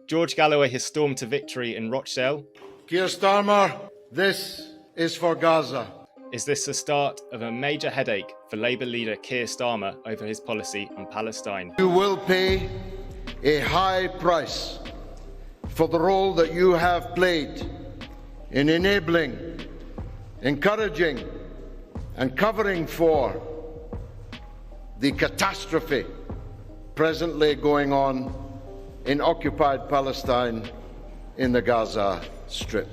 George Galloway has stormed to victory in Rochdale. Keir Starmer, this is for Gaza. Is this the start of a major headache for Labour leader Keir Starmer over his policy on Palestine? You will pay a high price for the role that you have played in enabling, encouraging, and covering for the catastrophe presently going on in occupied Palestine in the Gaza Strip.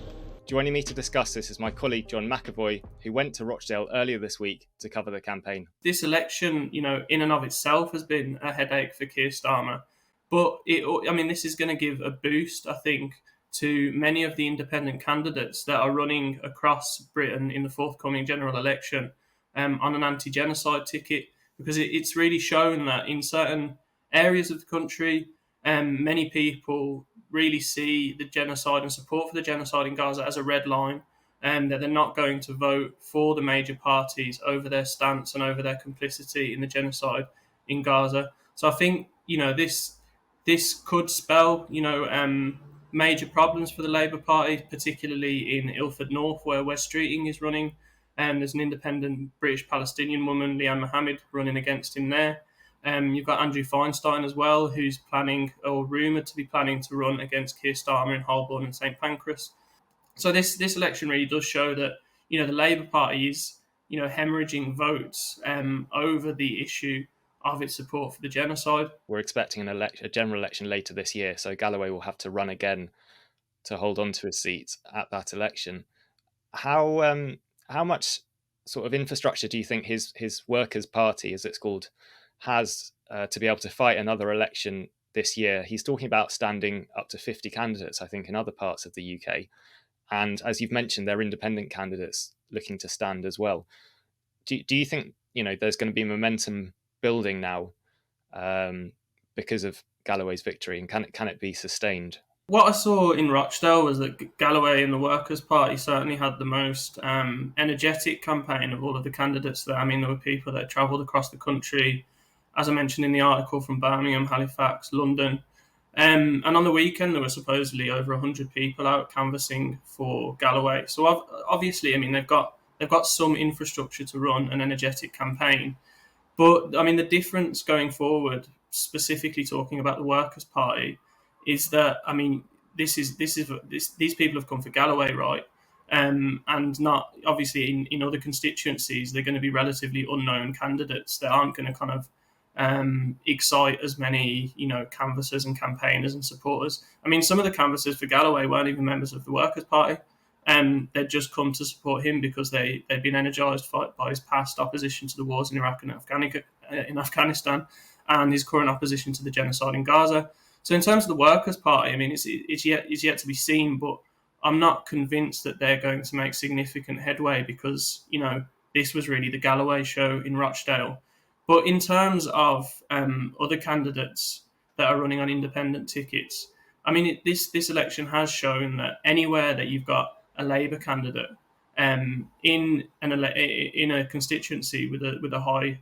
Joining me to discuss this is my colleague John McEvoy, who went to Rochdale earlier this week to cover the campaign. This election, in and of itself has been a headache for Keir Starmer. But, this is going to give a boost, I think, to many of the independent candidates that are running across Britain in the forthcoming general election on an anti-genocide ticket, because it's really shown that in certain areas of the country, many people really see the genocide and support for the genocide in Gaza as a red line, and that they're not going to vote for the major parties over their stance and over their complicity in the genocide in Gaza. So I think, this could spell, major problems for the Labour Party, particularly in Ilford North, where Wes Streeting is running. There's an independent British Palestinian woman, Leanne Mohammed, running against him there. You've got Andrew Feinstein as well, who's planning, or rumoured to be planning, to run against Keir Starmer in Holborn and St Pancras. So this election really does show that, the Labour Party is, hemorrhaging votes over the issue of its support for the genocide. We're expecting a general election later this year, so Galloway will have to run again to hold on to his seat at that election. How much sort of infrastructure do you think his Workers' Party, as it's called, has to be able to fight another election this year? He's talking about standing up to 50 candidates, I think, in other parts of the UK. And as you've mentioned, they're independent candidates looking to stand as well. Do you think, there's going to be momentum building now because of Galloway's victory, and can it be sustained? What I saw in Rochdale was that Galloway and the Workers' Party certainly had the most energetic campaign of all of the candidates there. There were people that travelled across the country, as I mentioned in the article, from Birmingham, Halifax, London. And on the weekend, there were supposedly over 100 people out canvassing for Galloway. So obviously, they've got some infrastructure to run an energetic campaign. But, the difference going forward, specifically talking about the Workers' Party, is that, these people have come for Galloway, right? And not, obviously, in other constituencies, they're going to be relatively unknown candidates that aren't going to kind of excite as many, canvassers and campaigners and supporters. Some of the canvassers for Galloway weren't even members of the Workers' Party. They'd just come to support him because they'd been energised by his past opposition to the wars in Iraq and Afghanistan, and his current opposition to the genocide in Gaza. So in terms of the Workers' Party, it's yet to be seen, but I'm not convinced that they're going to make significant headway because, this was really the Galloway show in Rochdale. But in terms of other candidates that are running on independent tickets, this election has shown that anywhere that you've got a Labour candidate in a constituency with a high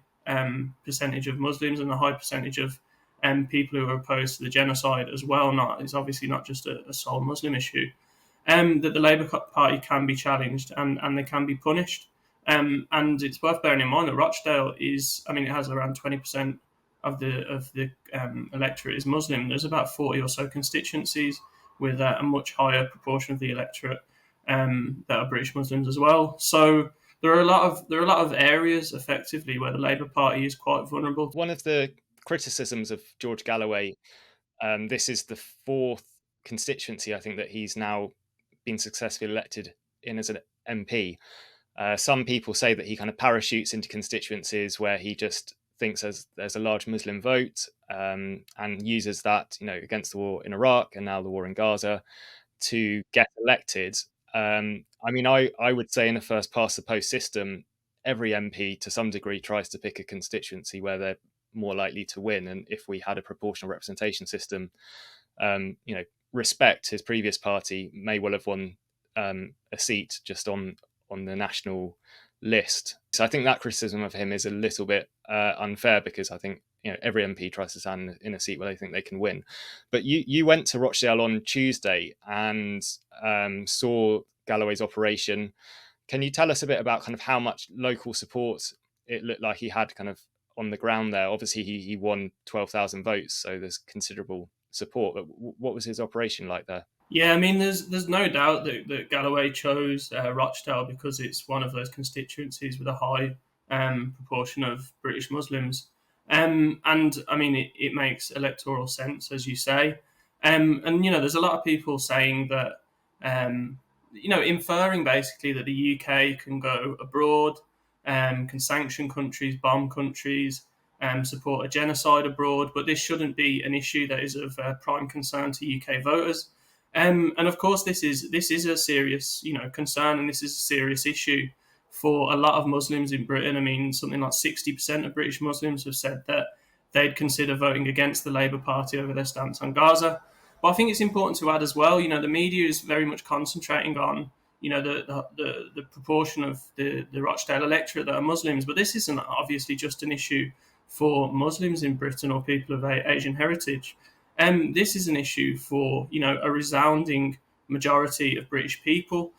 percentage of Muslims and a high percentage of people who are opposed to the genocide as well, it's obviously not just a sole Muslim issue, that the Labour Party can be challenged and they can be punished. And it's worth bearing in mind that Rochdale it has around 20% of the electorate is Muslim. There's about 40 or so constituencies with a much higher proportion of the electorate that are British Muslims as well. So there are a lot of areas effectively where the Labour Party is quite vulnerable. One of the criticisms of George Galloway, this is the fourth constituency I think that he's now been successfully elected in as an MP. Some people say that he kind of parachutes into constituencies where he just thinks there's a large Muslim vote and uses that, against the war in Iraq and now the war in Gaza to get elected. I would say in a first past the post system, every MP to some degree tries to pick a constituency where they're more likely to win. And if we had a proportional representation system, Respect, his previous party, may well have won a seat just on the national list. So I think that criticism of him is a little bit unfair, because I think every MP tries to stand in a seat where they think they can win. But you went to Rochdale on Tuesday and saw Galloway's operation. Can you tell us a bit about kind of how much local support it looked like he had kind of on the ground there? Obviously, he won 12,000 votes, so there's considerable support. But what was his operation like there? Yeah, I mean, there's no doubt that Galloway chose Rochdale because it's one of those constituencies with a high proportion of British Muslims. And I mean, it makes electoral sense, as you say. And, there's a lot of people saying that, inferring basically that the UK can go abroad, can sanction countries, bomb countries, support a genocide abroad, but this shouldn't be an issue that is of prime concern to UK voters. And of course, this is a serious, concern, and this is a serious issue for a lot of Muslims in Britain. I mean, something like 60% of British Muslims have said that they'd consider voting against the Labour Party over their stance on Gaza. But I think it's important to add as well, the media is very much concentrating on, the proportion of the Rochdale electorate that are Muslims. But this isn't obviously just an issue for Muslims in Britain or people of Asian heritage. This is an issue for a resounding majority of British people.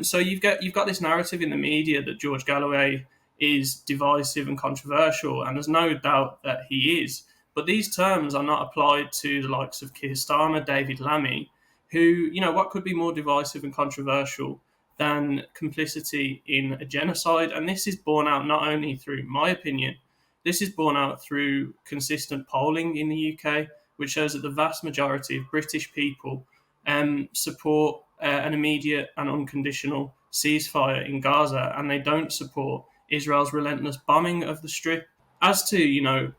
So you've got this narrative in the media that George Galloway is divisive and controversial, and there's no doubt that he is. But these terms are not applied to the likes of Keir Starmer, David Lammy, who, what could be more divisive and controversial than complicity in a genocide? And this is borne out not only through my opinion, this is borne out through consistent polling in the UK, which shows that the vast majority of British people support an immediate and unconditional ceasefire in Gaza, and they don't support Israel's relentless bombing of the Strip. As to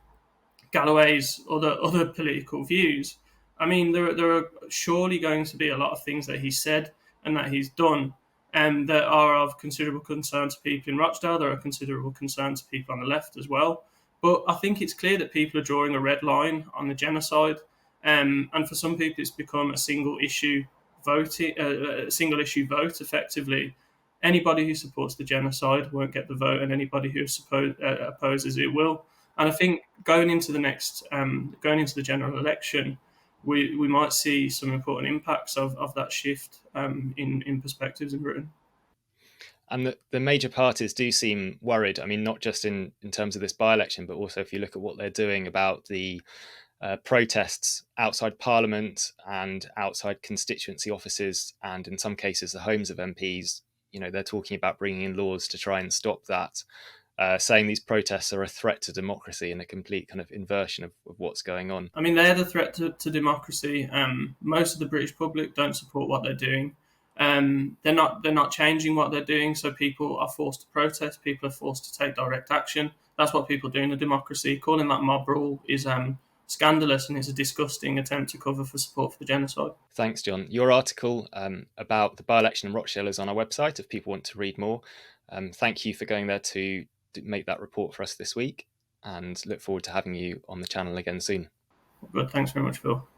Galloway's other political views, I mean, there are surely going to be a lot of things that he said and that he's done that are of considerable concern to people in Rochdale. There are considerable concern to people on the left as well. But I think it's clear that people are drawing a red line on the genocide, and for some people, it's become a single issue vote. Effectively, anybody who supports the genocide won't get the vote, and anybody who opposes it will. And I think going into the general election, we might see some important impacts of that shift in perspectives in Britain. And the major parties do seem worried. I mean, not just in terms of this by-election, but also if you look at what they're doing about the protests outside Parliament and outside constituency offices, and in some cases the homes of MPs. They're talking about bringing in laws to try and stop that, saying these protests are a threat to democracy and a complete kind of inversion of what's going on. I mean, they're the threat to democracy. Most of the British public don't support what they're doing. They're not changing what they're doing, so people are forced to protest. People are forced to take direct action. That's what people do in a democracy. Calling that mob rule is scandalous, and it's a disgusting attempt to cover for support for the genocide. Thanks, John. Your article about the by-election in Rochdale is on our website if people want to read more. Thank you for going there to make that report for us this week, and look forward to having you on the channel again soon. Good. Thanks very much, Phil.